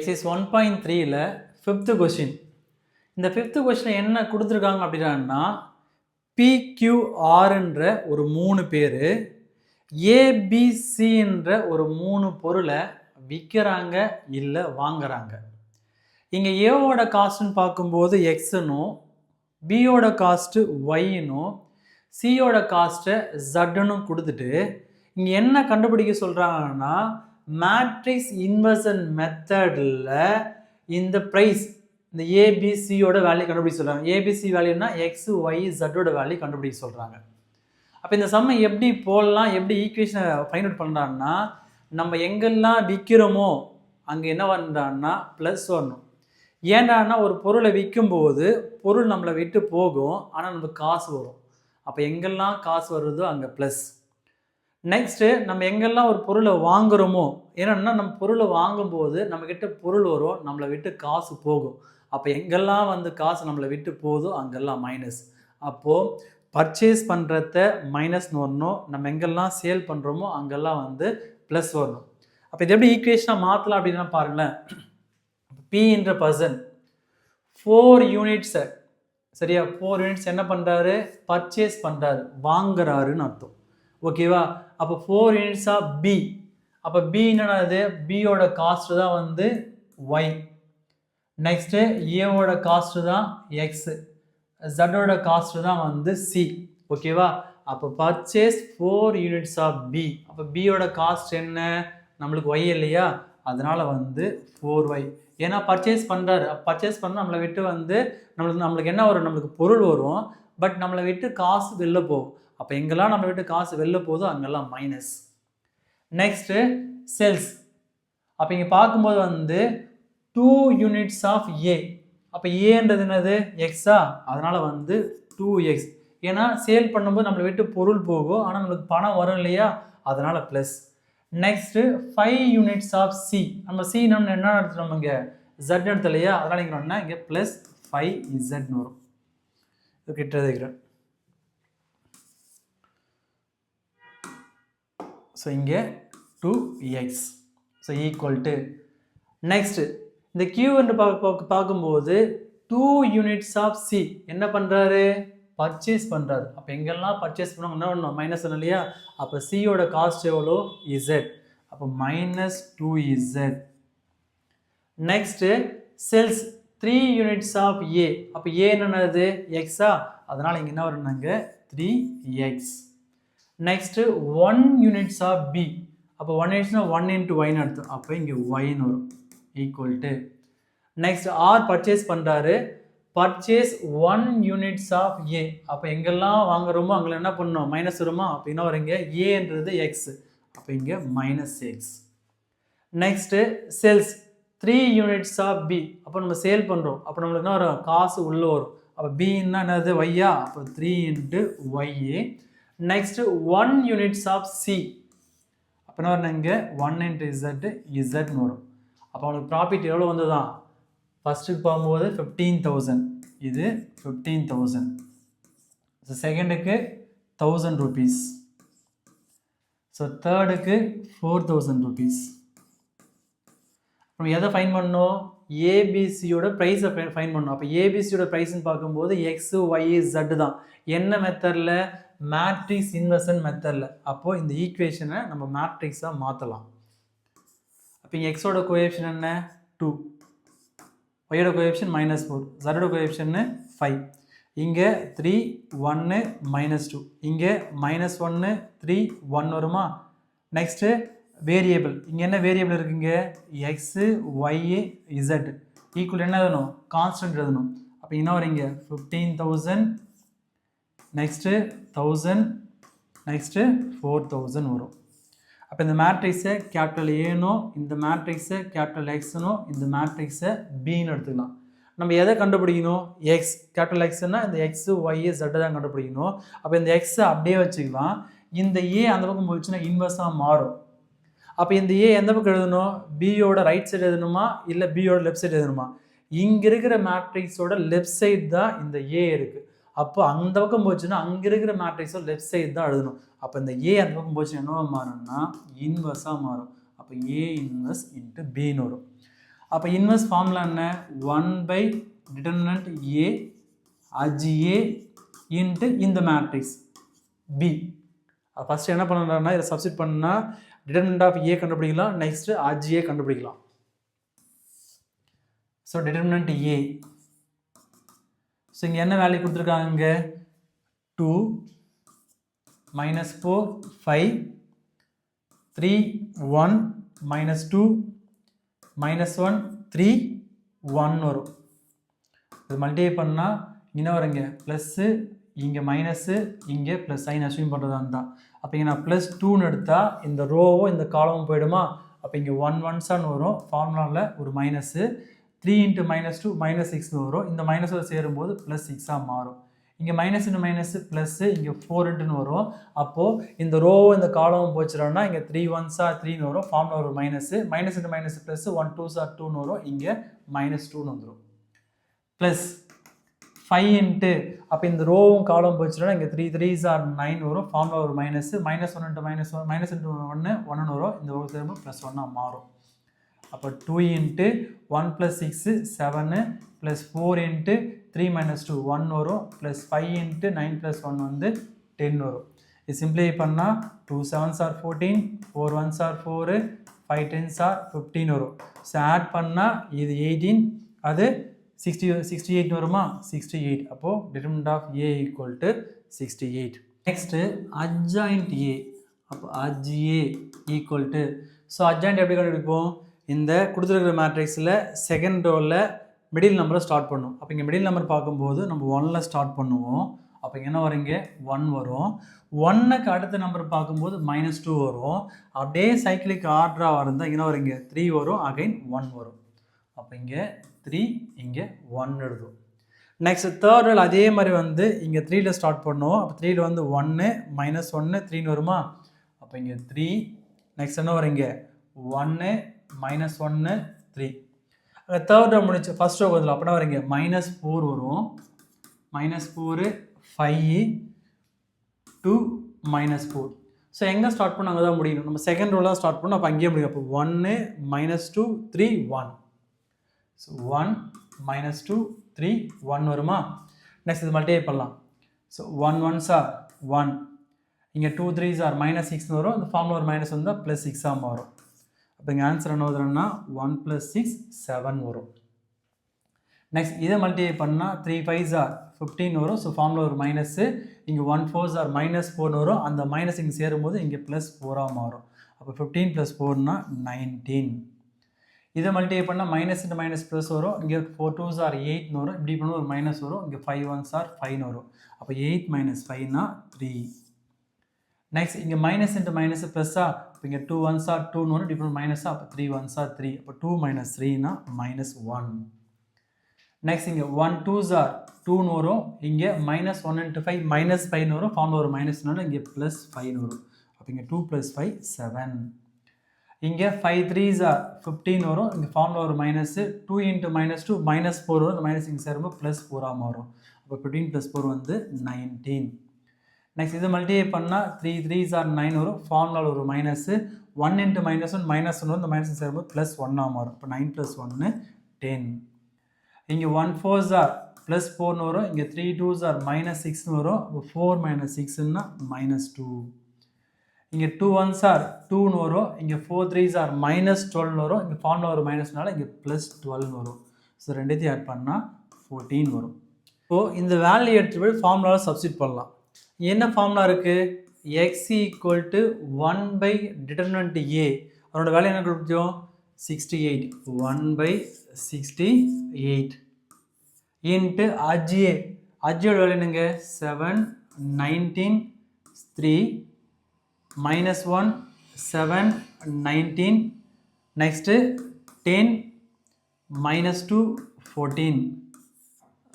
Exercise 1.3ல 5th question. இந்த 5th question என்ன கொடுத்துருக்காங்க அப்படின்னா, PQRன்ற ஒரு 3 பேர் ABCன்ற ஒரு 3 பொருளை விற்கிறாங்க இல்லை வாங்குறாங்க. இங்கே ஏவோட காஸ்ட்னு பார்க்கும்போது எக்ஸ்னும், பியோட காஸ்ட்டு ஒய்னும், சியோட காஸ்ட்டை ஜட்னு கொடுத்துட்டு இங்கே என்ன கண்டுபிடிக்க சொல்கிறாங்கன்னா, மேட்ரிக்ஸ் இன்வர்ஷன் மெத்தடில் இந்த ப்ரைஸ் இந்த ஏபிசியோட வேல்யூ கண்டுபிடிக்க சொல்கிறாங்க. ஏபிசி வேல்யூனா எக்ஸ் ஒய் ஜட்டோட வேல்யூ கண்டுபிடிக்க சொல்கிறாங்க. அப்போ இந்த சம்மை எப்படி போடலாம், எப்படி ஈக்குவேஷனை ஃபைண்ட் அவுட் பண்ணுறாங்கன்னா, நம்ம எங்கெல்லாம் விற்கிறோமோ அங்கே என்ன பண்ணுறான்னா ப்ளஸ் வரணும். ஏன்டான்னா ஒரு பொருளை விற்கும்போது பொருள் நம்மளை விட்டு போகும், ஆனால் நமக்கு காசு வரும். அப்போ எங்கெல்லாம் காசு வருதோ அங்கே ப்ளஸ். நெக்ஸ்ட்டு நம்ம எங்கெல்லாம் ஒரு பொருளை வாங்குகிறோமோ, ஏன்னா நம்ம பொருளை வாங்கும்போது நம்மக்கிட்ட பொருள் வரும், நம்மளை விட்டு காசு போகும். அப்போ எங்கெல்லாம் காசு நம்மளை விட்டு போகுதோ அங்கெல்லாம் மைனஸ். அப்போது பர்ச்சேஸ் பண்ணுறத மைனஸ்னு வரணும், நம்ம எங்கெல்லாம் சேல் பண்ணுறோமோ அங்கெல்லாம் ப்ளஸ் வரணும். அப்போ இது எப்படி ஈக்குவேஷனாக மாற்றலாம் அப்படின்னா பாருங்களேன். Pன்ற பர்சன் 4 யூனிட்ஸை சரியா 4 யூனிட்ஸ் என்ன பண்ணுறாரு, பர்ச்சேஸ் பண்ணுறாரு, வாங்குறாருன்னு அர்த்தம். ஓகேவா? அப்போ 4 யூனிட்ஸ் ஆஃப் பி. அப்போ பி என்னது, பியோட காஸ்ட் தான் ஒய். நெக்ஸ்ட்டு ஏவோட காஸ்ட்டு தான் எக்ஸு, ஜட்டோட காஸ்ட்டு தான் சி. ஓகேவா? அப்போ பர்ச்சேஸ் 4 யூனிட்ஸ் ஆஃப் பி. அப்போ பியோட காஸ்ட் என்ன, நம்மளுக்கு ஒய் இல்லையா, அதனால் 4y. ஏன்னா பர்ச்சேஸ் பண்ணுறாரு, பர்ச்சேஸ் பண்ணால் நம்மளை விட்டு நம்மளுக்கு என்ன வரும், நம்மளுக்கு பொருள் வரும், பட் நம்மளை விட்டு காசு வெளில போகும். அப்போ எங்கெல்லாம் நம்மளை விட்டு காசு வெளில போதோ அங்கெல்லாம் மைனஸ். Next sales. அப்போ இங்கே பார்க்கும்போது 2 யூனிட்ஸ் ஆஃப் ஏ. அப்போ ஏன்றது என்னது, எக்ஸா, அதனால் 2x. ஏன்னா சேல் பண்ணும்போது நம்மளை விட்டு பொருள் போகும், ஆனால் நம்மளுக்கு பணம் வரும் இல்லையா, அதனால் plus. Next 5 units of C. நம்ம சி நம்ம என்ன எடுத்துட்டோம், இங்கே ஜட் எடுத்து இல்லையா, அதனால் இங்கே இங்கே ப்ளஸ் 5z வரும். இது கிட்ட இருக்கிறேன். ஸோ இங்கே 2x. So equal to next இந்த Q என்று பார்க்கும்போது 2 யூனிட்ஸ் ஆஃப் சி என்ன பண்ணுறாரு, பர்ச்சேஸ் பண்ணுறாரு. அப்போ எங்கெல்லாம் பர்ச்சேஸ் பண்ணுவாங்க என்ன பண்ணணும், மைனஸ் இல்லையா. அப்போ சியோட காஸ்ட் எவ்வளோ, இசட். அப்போ -2z. Next sales 3 units of A. அப்போ ஏ என்னது, எக்ஸா, அதனால் இங்கே என்ன வரணுங்க 3x. Next 1 units of B. அப்போ 1 யூனிட்ஸ்னா 1 into y அர்த்தம். அப்போ இங்கே ஒய்னு வரும் equal to. Next R purchase பண்ணுறாரு, பர்ச்சேஸ் 1 யூனிட்ஸ் ஆஃப் ஏ. அப்போ எங்கெல்லாம் வாங்குறோமோ அங்கே என்ன பண்ணணும், மைனஸ் வருமா. அப்போ என்ன வருங்க, ஏன்றது எக்ஸ், அப்போ இங்கே -x. Next sales 3 units of B. அப்போ நம்ம சேல் பண்ணுறோம், அப்போ நம்மளுக்கு என்ன வரும், காசு உள்ளே வரும். அப்போ பின்னா என்னது, ஒய்யா, அப்போ 3 into y. Next 1 units of C. அப்போ என்ன வரணும், இங்கே 1 into zன்னு வரும். அப்போ அவங்களுக்கு ப்ராஃபிட் எவ்வளோ வந்துதான், ஃபஸ்ட்டுக்கு போகும்போது 15,000, இது 15,000. ஸோ செகண்டுக்கு 1000 rupees. So தேர்டுக்கு 4000 rupees. நம்ம எதை ஃபைன் பண்ணணும், ஏபிசியோட ப்ரைஸை ஃபைன் பண்ணணும். அப்போ ஏபிசியோட ப்ரைஸ்ன்னு பார்க்கும்போது எக்ஸு ஒய் ஜட்டு தான். என்ன மெத்தடில், மேட்ரிக்ஸ் இன்வர்ஷன் மெத்தடில். அப்போது இந்த ஈக்குவேஷனை நம்ம மேட்ரிக்ஸாக மாற்றலாம். அப்போ இங்கே எக்ஸோட கோஎஃபிஷியன்ட் என்ன, 2, ஒய்யோட கோஎஃபிஷியன்ட் -4, ஜட்டோட கோஎஃபிஷியன்ட் 5. இங்கே 3 1 -2, இங்கே -1 3 1 வருமா. நெக்ஸ்ட்டு வேரியபிள், இங்கே என்ன வேரியபிள் இருக்குங்க, எக்ஸு ஒய் இசட் ஈக்குவல் என்ன எழுதணும், கான்ஸ்டன்ட் எழுதணும். அப்போ என்ன வரீங்க 15,000, நெக்ஸ்ட்டு 1000, நெக்ஸ்ட்டு 4000 வரும். அப்போ இந்த மேட்ரிக்ஸை கேபிட்டல் ஏனோ, இந்த மேட்ரிக்ஸை கேபிட்டல் எக்ஸ்னோ, இந்த மேட்ரிக்ஸை பின்னு எடுத்துக்கலாம். நம்ம எதை கண்டுபிடிக்கணும், எக்ஸ், கேபிட்டல் எக்ஸ்னால் இந்த எக்ஸு ஒய் ஜட்டை தான் கண்டுபிடிக்கணும். அப்போ இந்த எக்ஸை அப்படியே வச்சுக்கலாம். இந்த ஏ அந்த பக்கம் போயிடுச்சுன்னா இன்வர்ஸாக மாறும். அப்போ இந்த ஏ எந்த பக்கம் எழுதணும், பியோட ரைட் சைடு எழுதணுமா இல்லை பியோட லெஃப்ட் சைடு எழுதணுமா. இங்கே இருக்கிற மேட்ரிக்ஸோட லெஃப்ட் சைடு தான் இந்த ஏ இருக்குது. அப்போ அந்த பக்கம் போச்சுன்னா அங்கே இருக்கிற மேட்ரிக்ஸோட லெஃப்ட் சைடு தான் எழுதணும். அப்போ இந்த ஏ அந்த பக்கம் போச்சுன்னா என்னவா மாறும்னா இன்வர்ஸாக மாறும். அப்போ ஏ இன்வர்ஸ் இன்ட்டு பின்னு வரும். அப்போ இன்வெர்ஸ் ஃபார்முலா என்ன? 1/det A adj A into இந்த மேட்ரிக்ஸ் B. ஃபஸ்ட்டு என்ன பண்ணுறாங்கன்னா இதை சப்ஸ்டிட் பண்ணால் டிட்டர்மினன்ட் ஆஃப் A கண்டுபிடிக்கலாம், நெக்ஸ்ட்டு adj A கண்டுபிடிக்கலாம். So determinant A. ஸோ இங்கே என்ன வேல்யூ கொடுத்துருக்காங்க? 2 -4 5 3 1 -2 -1 3 1 வரும். இது மல்டிப்ளை பண்ணால் என்ன வருங்க? ப்ளஸ்ஸு, இங்கே மைனஸு, இங்கே ப்ளஸ் சைன் அஸ்யூம் பண்ணுறதா இருந்தால். அப்போ இங்கே நான் +2ன்னு எடுத்தால் இந்த ரோவும் இந்த காலமும் போயிடுமா? அப்போ இங்கே 1 1 வரும். ஃபார்முலாவில் ஒரு மைனஸு 3 × -2 -6ன்னு வரும். இந்த மைனஸோடு சேரும்போது +6 மாறும். இங்கே மைனஸ் இன்ட்டு மைனஸ் ப்ளஸ்ஸு, இங்கே 4ன்னு வரும். அப்போது இந்த ரோவும் இந்த காலமும் போச்சுன்னா இங்கே 3 1s 3ன்னு வரும். ஃபார்முலா ஒரு minus, minus into minus plus 1 2s 2ன்னு வரும். இங்கே -2ன்னு வந்துடும். ப்ளஸ் 5 இன்ட்டு, அப்போ இந்த ரோவும் காலம் போச்சுன்னா இங்கே 3 3s 9 வரும். ஃபார்முலா ஒரு மைனஸு, -1 இன்ட்டு -1 மைனஸ் இன்ட்டு 1 1ன்னு வரும். இந்த ஒரு திரும்ப +1 மாறும். அப்போ 2 இன்ட்டு 1 + 6 7 ப்ளஸ் 4 இன்ட்டு 3 - 2 1 வரும். ப்ளஸ் 5 இன்ட்டு 9 + 1 வந்து 10 வரும். இது சிம்பிளிஃபை பண்ணால் 2 7s 14 4 1s 4 5 10s 15 வரும். ஸோ ஆட் பண்ணால் இது 18, அது 68 வருமா? 68. அப்போது determinant of A = 68. Next adjoint A. அப்போ adj A = ஸோ அட்ஜாயிண்ட் எப்படி கண்டுபிடிப்போம்? இந்த கொடுத்துருக்கிற மேட்ரிக்ஸில் செகண்ட் ரோவில் மிடில் நம்பரை ஸ்டார்ட் பண்ணும். அப்போ இங்கே மிடில் நம்பர் பார்க்கும்போது நம்ம 1ல் ஸ்டார்ட் பண்ணுவோம். அப்போ இங்கே என்ன வருங்க? 1 வரும். 1க்கு அடுத்த நம்பர் பார்க்கும்போது -2 வரும். அப்படியே சைக்கிளிக் ஆர்டராக இருந்தால் என்ன வருங்க? 3 வரும், அகைன் 1 வரும். அப்போ இங்கே 3, இங்கே 1 எழுதும். நெக்ஸ்ட் தேர்ட் ரோல் அதே மாதிரி வந்து இங்கே 3ல் ஸ்டார்ட் பண்ணுவோம். அப்போ 3ல் வந்து 1 -1 3ன்னு வருமா? அப்போ இங்கே 3. நெக்ஸ்ட் என்ன வரும்? இங்கே 1 -1 3. தேர்ட் ரோ முடிச்சு ஃபர்ஸ்ட் ரோ பதில் அப்படின்னா வரீங்க -4 வரும். -4 5 2 -4. ஸோ எங்கே ஸ்டார்ட் பண்ண அங்கே தான் முடியணும். நம்ம செகண்ட் ரோலாம் ஸ்டார்ட் பண்ணோம். அப்போ அங்கேயே முடியும். அப்போ 1 -2 3 1. ஸோ 1 -2 3 1 வருமா? நெக்ஸ்ட் இது மல்டிப்ளை பண்ணலாம். So 1 1s 1. இங்கே 2 3s -6 வரும். இந்த ஃபார்மில் ஒரு மைனஸ் வந்தால் +6 மாறும். அப்போ இங்கே ஆன்சர் என்ன வருதுன்னா 1 + 6 7 வரும். நெக்ஸ்ட் இதை மல்டிப்ளை பண்ணால் 3 5s 15 வரும். ஸோ ஃபார்முலா ஒரு மைனஸு, இங்கே 1 4s -4 வரும். அந்த மைனஸ் இங்கே சேரும்போது இங்கே +4 மாறும். அப்போ 15 + 4 19. இதை மல்டிப்ளை பண்ணால் மைனஸ் இன்ட்டு மைனஸ் ப்ளஸ் வரும். இங்கே 4 2s 8 வரும். இப்படி பண்ணும்போது ஒரு மைனஸ் வரும். இங்கே 5 1s 5 வரும். அப்போ 8 - 5 3. நெக்ஸ்ட் இங்கே மைனஸ் இன்ட்டு மைனஸ் ப்ளஸ்ஸா, இப்போ இங்கே 2 1s 2ன்னு வரும். இப்படி மைனஸா, அப்போ 3 1s 3. அப்போ 2 - 3 -1. நெக்ஸ்ட் இங்கே 1 2s 2ன்னு வரும். இங்கே -1 × 5 -5ன்னு வரும். ஃபார்முலா ஒரு மைனஸ்னால இங்கே +5 வரும். அப்போ இங்கே 2 + 5 7. இங்கே 5 3s 15 வரும். இங்கே ஃபார்முலா ஒரு மைனஸு, 2 × -2 -4 வரும். இந்த மைனஸ் இங்கே சேரும்போது +4 மாறும். அப்போ 15 + 4 வந்து 19. நெக்ஸ்ட் இதை மல்டிப்ளை பண்ணால் 3 3s 9 வரும். ஃபார்முலாவில் ஒரு மைனஸு, 1 × -1 -1 வரும். இந்த மைனஸ் சேரும்போது +1 மாறும். இப்போ 9 + 1 10. இங்கே 1 4s +4ன்னு வரும். இங்கே 3 2s -6ன்னு வரும். இப்போ 4 - 6ன்னா -2. இங்கே 2 1s 2ன்னு வரும். இங்கே 4 3s -12ன்னு வரும். இங்கே ஃபார்முலா ஒரு மைனஸ்னால இங்கே +12 வரும். ஸோ ரெண்டுத்தையும் ஆட் பண்ணால் 14 வரும். இப்போது இந்த வேல்யூ எடுத்துகிட்டு போய் ஃபார்முலாவில் சப்ஸ்டிட் பண்ணலாம். என்ன ஃபார்முலா இருக்குது? x = 1/det A. அதனோட வேல்யூ என்ன கொடுத்தோம்? 68. 1/68 இன்ட்டு adj A. adj ஓட வேல்யூ என்னங்க? 7 19 3 -1 7 19. நெக்ஸ்ட்டு 10 -2 14.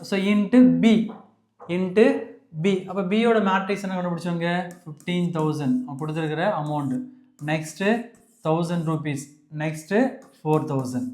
So into B. அப்போ பியோட மேட்ரிக்ஸ் என்ன கண்டுபிடிச்சோங்க? 15,000 கொடுத்துருக்கிற amount. Next 1000 rupees. Next 4000.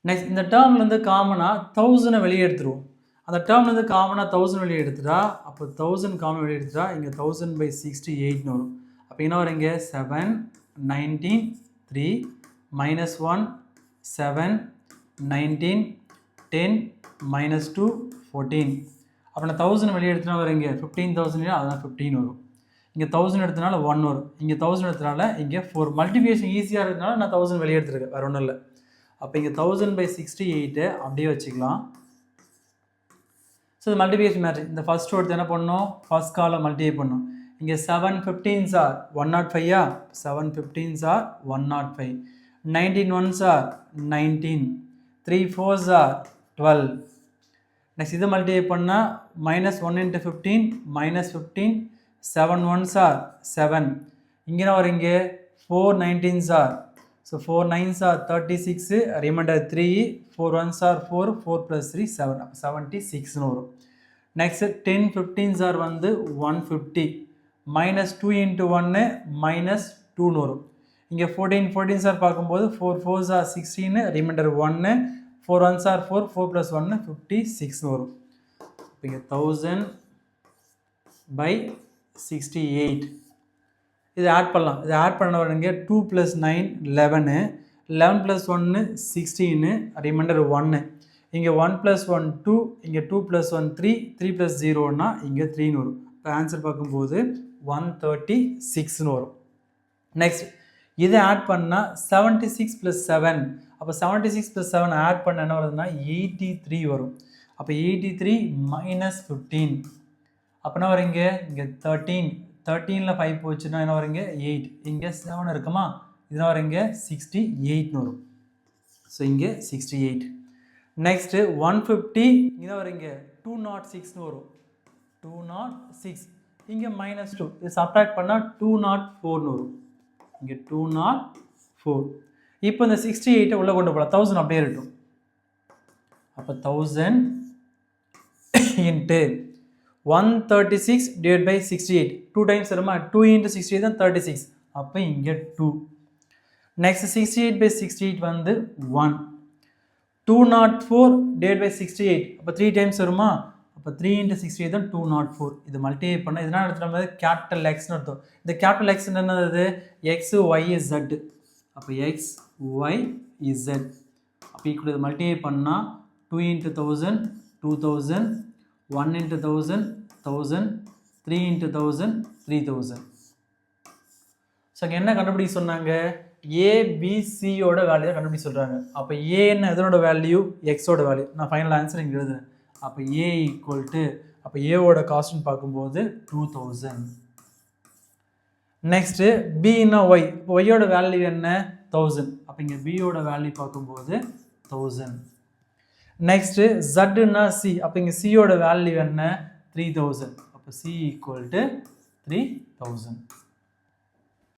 Next இந்த டேர்ம்லேருந்து காமனாக 1000 வெளியே எடுத்துருவோம். அந்த டேர்ம்லேருந்து காமனாக 1000 வெளியே எடுத்துட்டா, அப்போ 1000 காமன் வெளியே எடுத்துட்டா இங்கே 1000/68 வரும். அப்போ என்ன வரும்? இங்கே 7 19 3 -1 7 19 10 -2 14. அப்போ நான் 1000 வெளியே எடுத்தனா வரும் இங்கே 15,000 அதனால் 15 வரும். இங்கே 1000 எடுத்தனால 1 வரும். இங்கே 1000 எடுத்தனால இங்கே 4. மல்டிபிகேஷன் ஈஸியாக இருக்கிறதுனால நான் 1000 வெளியே எடுத்துருக்கேன், வேறு ஒன்றும் இல்லை. அப்போ இங்கே 1000/68 அப்படியே வச்சுக்கலாம். ஸோ இது மல்டிபிகேஷன் மேட்ரிக்ஸ். இந்த ஃபர்ஸ்ட் ஒருத்தர் என்ன பண்ணணும், ஃபர்ஸ்ட் காலம் மல்டிப்ளை பண்ணணும். இங்கே 7 15s are 105 7 15s are 105. 19 1s are 19. 3 4s are 12. Next இதை மல்டிப்ளை பண்ணால் -1 × 15 -15. 7 1s are 7. இங்கே வரும் இங்கே 4 19s are, so 4 9s are 36. Remainder 3. 4 1s are 4. 4 + 3 7. அப்போ 76ன்னு வரும். நெக்ஸ்ட் 10 15s are வந்து 150. -2 × 1 -2ன்னு வரும். இங்கே 14 14s are பார்க்கும்போது 4 4s are 16. Reminder 1. 4 1s are 4. 4 + 1 56ன்னு வரும். இப்போ இங்கே 1000/68 இது ஆட் பண்ணலாம். இது ஆட் பண்ண வரீங்க 2 + 9 11. 11 + 1 16. ரிமைண்டர் 1. இங்கே 1 + 1 2. இங்கே 2 + 1 3. 3 + 0னா இங்கே 3ன்னு வரும். இப்போ ஆன்சர் பார்க்கும்போது 136ன்னு வரும். நெக்ஸ்ட் இதை ஆட் பண்ணால் 76 + 7. அப்போ 76 + 7 ஆட் பண்ண என்ன வருதுன்னா 83 வரும். அப்போ 83 - 15. அப்போ என்ன வரீங்க இங்கே 13. 13ல் 5 போச்சுன்னா என்ன வரீங்க 8. இங்கே 7 இருக்குமா, இதெல்லாம் வரீங்க 68ன்னு வரும். ஸோ இங்கே 68. நெக்ஸ்ட்டு 150 இங்கே வரீங்க 206ன்னு வரும். 206. இங்கே -2 இது சப்ட்ராக்ட் பண்ணால் 204ன்னு வரும். இங்கே 204. இப்போ இந்த 68 உள்ளே கொண்டு போகலாம். 1000 அப்படியே இருக்கட்டும். அப்போ 1000 × 136/68. 2 டைம்ஸ் வருமா, 2 × 68 தான் 36. அப்போ இங்கே 2. நெக்ஸ்ட் 68/68 வந்து 1. 204/68. அப்போ 3 டைம்ஸ் வருமா, அப்போ 3 × 68 தான் 204. இது மல்டிப்ளை பண்ணால் இதனால் எடுத்துகிற மாதிரி கேபிட்டல் எக்ஸ்னு அர்த்தம். இந்த கேபிட்டல் எக்ஸ் என்னது, எக்ஸ் ஒய் இசட். அப்போ எக்ஸ் ஒய் இசட். அப்போ ஈக்குவல் இது மல்டிப்ளை பண்ணால் 2 × 1000 2000. 1 × 1000 1000. 3 × 1000 3000. ஸோ அங்கே என்ன கண்டுபிடிக்க சொன்னாங்க, ஏபிசியோட வேல்யூ தான் கண்டுபிடிக்க சொல்கிறாங்க. அப்போ ஏன்னு எதனோட வேல்யூ, எக்ஸோட வேல்யூ. நான் ஃபைனல் ஆன்சர் இங்கே எழுதுறேன். அப்போ ஏ ஈக்குவல் டு, அப்போ ஏவோட காஸ்ட்னு பார்க்கும்போது 2000. நெக்ஸ்ட்டு பின்னா ஒய். இப்போ ஒய்யோட வேல்யூ என்ன 1000. அப்போ இங்கே பியோட வேல்யூ பார்க்கும்போது 1000. நெக்ஸ்ட்டு ஜட்டுன்னா சி. அப்போ இங்கே சியோட வேல்யூ என்ன 3000. அப்போ சி ஈக்குவல் டு 3000.